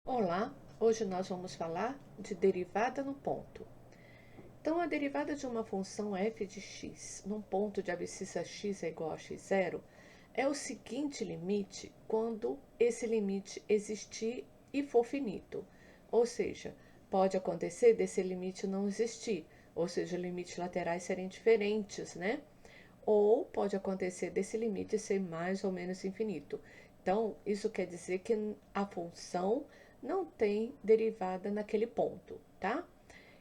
Olá, hoje nós vamos falar de derivada no ponto. Então, a derivada de uma função f de x num ponto de abscissa x é igual a x0 é o seguinte limite quando esse limite existir e for finito. Ou seja, pode acontecer desse limite não existir, ou seja, os limites laterais serem diferentes, né? Ou pode acontecer desse limite ser mais ou menos infinito. Então, isso quer dizer que a função não tem derivada naquele ponto, tá?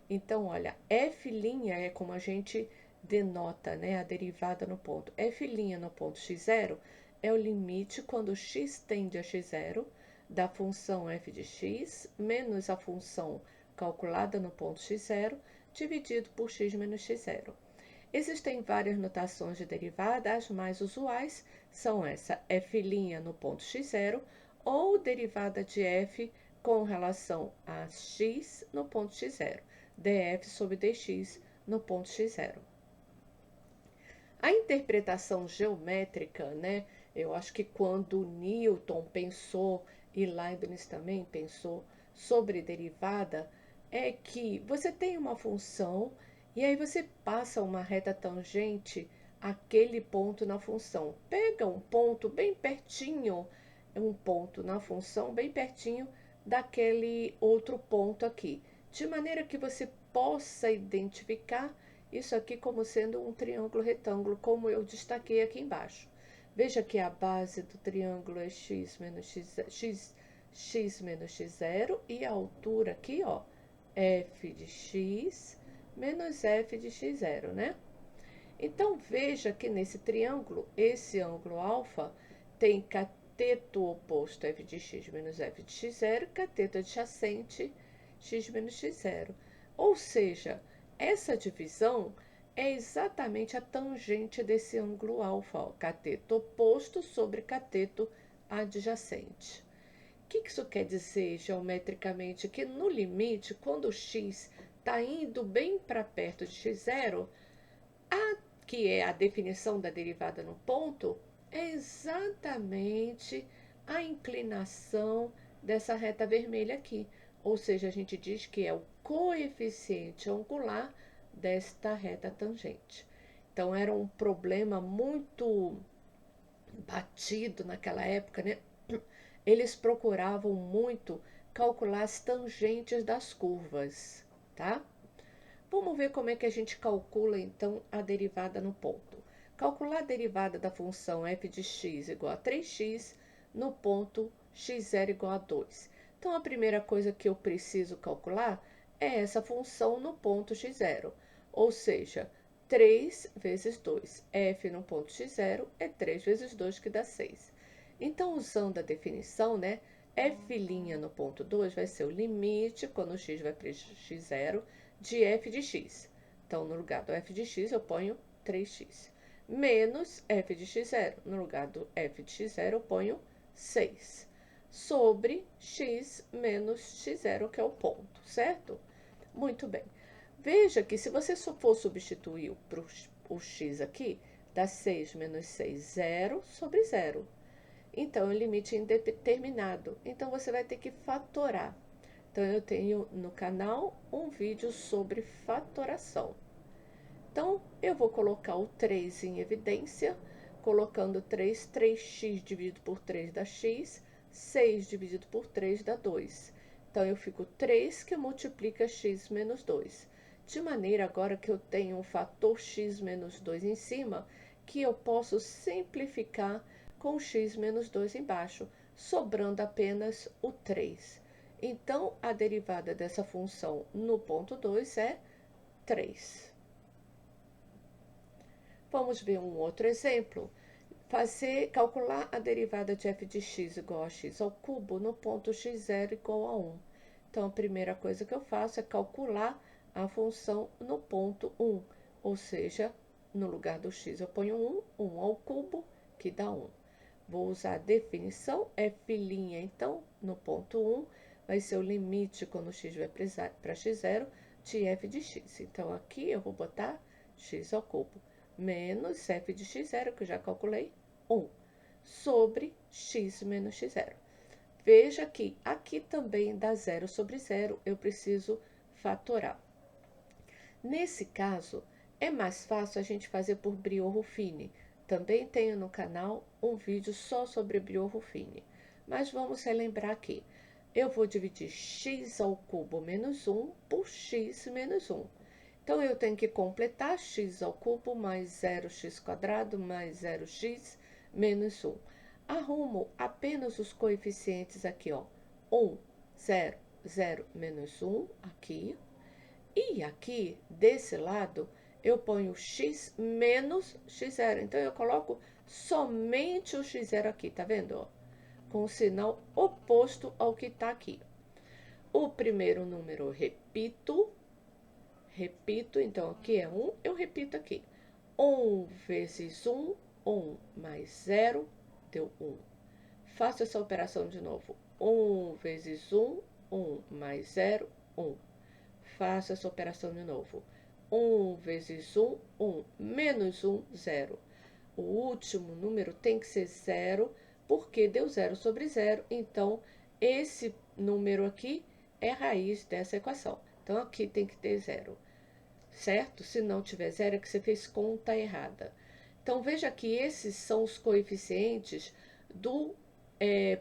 Então, olha, f' é como a gente denota, né, a derivada no ponto. F' no ponto x0 é o limite quando x tende a x0 da função f de x menos a função calculada no ponto x0 dividido por x menos x0. Existem várias notações de derivada, as mais usuais são essa f' no ponto x0 ou derivada de f com relação a x no ponto x0, df sobre dx no ponto x0. A interpretação geométrica, né? Eu acho que quando Newton pensou e Leibniz também pensou sobre derivada, é que você tem uma função e aí você passa uma reta tangente àquele ponto na função. Pega um ponto bem pertinho, um ponto na função bem pertinho daquele outro ponto aqui, de maneira que você possa identificar isso aqui como sendo um triângulo retângulo, como eu destaquei aqui embaixo. Veja que a base do triângulo é x menos x menos x0 e a altura aqui, ó, f de x menos f de x0, né? Então, veja que nesse triângulo, esse ângulo alfa tem cateto oposto f de x menos f de x0 e cateto adjacente x menos x0. Ou seja, essa divisão é exatamente a tangente desse ângulo alfa, ó, cateto oposto sobre cateto adjacente. O que isso quer dizer geometricamente? Que no limite, quando o x está indo bem para perto de x0, que é a definição da derivada no ponto, é exatamente a inclinação dessa reta vermelha aqui. Ou seja, a gente diz que é o coeficiente angular desta reta tangente. Então, era um problema muito batido naquela época, né? Eles procuravam muito calcular as tangentes das curvas, tá? Vamos ver como é que a gente calcula, então, a derivada no ponto. Calcular a derivada da função f de x igual a 3x no ponto x0 igual a 2. Então, a primeira coisa que eu preciso calcular é essa função no ponto x0, ou seja, 3 vezes 2. F no ponto x0 é 3 vezes 2, que dá 6. Então, usando a definição, né, f' no ponto 2 vai ser o limite, quando x vai para x0, de f de x. Então, no lugar do f de x, eu ponho 3x. Menos f de x0. No lugar do f de x0, eu ponho 6. Sobre x menos x0, que é o ponto, certo? Muito bem. Veja que se você for substituir o x aqui, dá 6 menos 6, 0 sobre 0. Então, é um limite indeterminado. Então, você vai ter que fatorar. Então, eu tenho no canal um vídeo sobre fatoração. Então, eu vou colocar o 3 em evidência, colocando 3, 3x dividido por 3 dá x, 6 dividido por 3 dá 2. Então, eu fico 3 que multiplica x menos 2. De maneira agora que eu tenho um fator x menos 2 em cima, que eu posso simplificar com x menos 2 embaixo, sobrando apenas o 3. Então, a derivada dessa função no ponto 2 é 3. Vamos ver um outro exemplo. Calcular a derivada de f de x igual a x ao cubo no ponto x0 igual a 1. Então, a primeira coisa que eu faço é calcular a função no ponto 1, ou seja, no lugar do x eu ponho 1 ao cubo, que dá 1. Vou usar a definição, f', então, no ponto 1, vai ser o limite quando x vai para x0 de f de x. Então, aqui eu vou botar x ao cubo menos f de x0, que eu já calculei, 1, sobre x menos x0. Veja que aqui também dá 0 sobre 0, eu preciso fatorar. Nesse caso, é mais fácil a gente fazer por Brio-Ruffini. Também tenho no canal um vídeo só sobre Brio-Ruffini. Mas vamos relembrar aqui. Eu vou dividir x ao cubo menos 1 por x menos 1. Então, eu tenho que completar x ao cubo mais 0x² mais 0x menos 1. Arrumo apenas os coeficientes aqui, ó. 1, 0, 0, menos 1, aqui. E aqui, desse lado, eu ponho x menos x0. Então, eu coloco somente o x0 aqui, tá vendo? Ó? Com o sinal oposto ao que tá aqui. O primeiro número eu repito, então aqui é 1, eu repito aqui. 1 vezes 1, 1 mais 0, deu 1. Faço essa operação de novo. 1 vezes 1, 1 mais 0, 1. Faço essa operação de novo. 1 vezes 1, 1. Menos 1, 0. O último número tem que ser 0, porque deu 0 sobre 0. Então, esse número aqui é a raiz dessa equação. Então, aqui tem que ter 0. Certo? Se não tiver 0, é que você fez conta errada. Então, veja que esses são os coeficientes do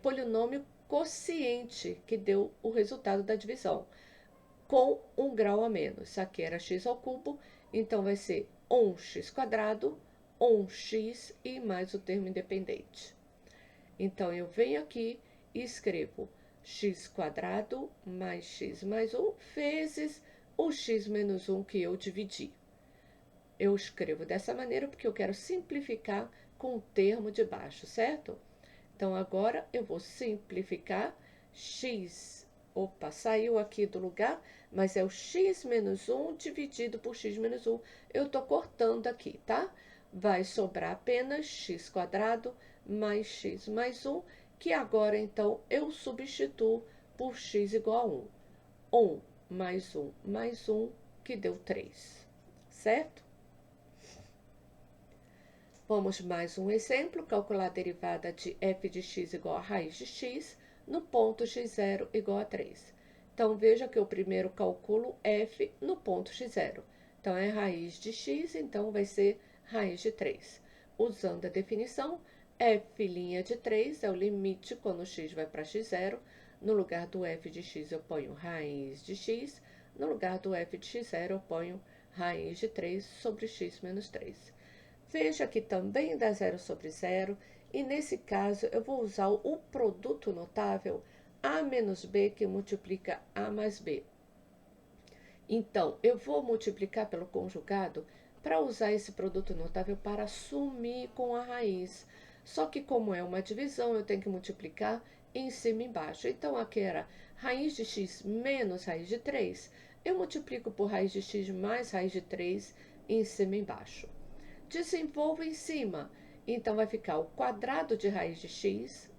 polinômio quociente, que deu o resultado da divisão, com 1 grau a menos. Aqui era x ao cubo, então vai ser 1x², 1x e mais o termo independente. Então, eu venho aqui e escrevo x² mais x mais 1 vezes o x menos 1 que eu dividi. Eu escrevo dessa maneira porque eu quero simplificar com o termo de baixo, certo? Então, agora eu vou simplificar x. Opa, saiu aqui do lugar, mas é o x menos 1 dividido por x menos 1. Eu tô cortando aqui, tá? Vai sobrar apenas x² mais x mais 1, que agora, então, eu substituo por x igual a 1. 1 mais 1, que deu 3, certo? Vamos mais um exemplo, calcular a derivada de f de x igual a raiz de x no ponto x0 igual a 3. Então, veja que eu primeiro calculo f no ponto x0. Então, é raiz de x, então vai ser raiz de 3. Usando a definição, f' de 3 é o limite quando x vai para x0. No lugar do f de x, eu ponho raiz de x. No lugar do f de x0, eu ponho raiz de 3 sobre x menos 3. Veja que também dá 0 sobre 0, e nesse caso eu vou usar o produto notável A menos B, que multiplica A mais B. Então, eu vou multiplicar pelo conjugado para usar esse produto notável para sumir com a raiz. Só que como é uma divisão, eu tenho que multiplicar em cima e embaixo. Então, aqui era raiz de x menos raiz de 3. Eu multiplico por raiz de x mais raiz de 3 em cima e embaixo. Desenvolvo em cima. Então, vai ficar o quadrado de raiz de x,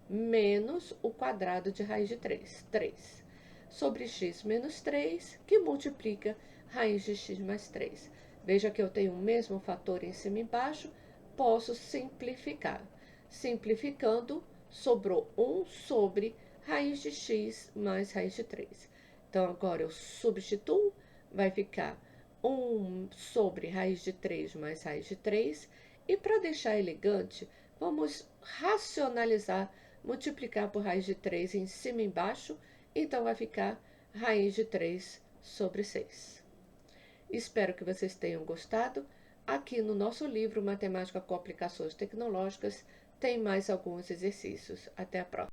menos o quadrado de raiz de 3, 3. Sobre x menos 3, que multiplica raiz de x mais 3. Veja que eu tenho o mesmo fator em cima e embaixo, posso simplificar. Simplificando, sobrou 1 sobre raiz de x mais raiz de 3. Então, agora eu substituo, vai ficar 1 sobre raiz de 3 mais raiz de 3. E para deixar elegante, vamos racionalizar, multiplicar por raiz de 3 em cima e embaixo. Então, vai ficar raiz de 3 sobre 6. Espero que vocês tenham gostado. Aqui no nosso livro Matemática com Aplicações Tecnológicas tem mais alguns exercícios. Até a próxima.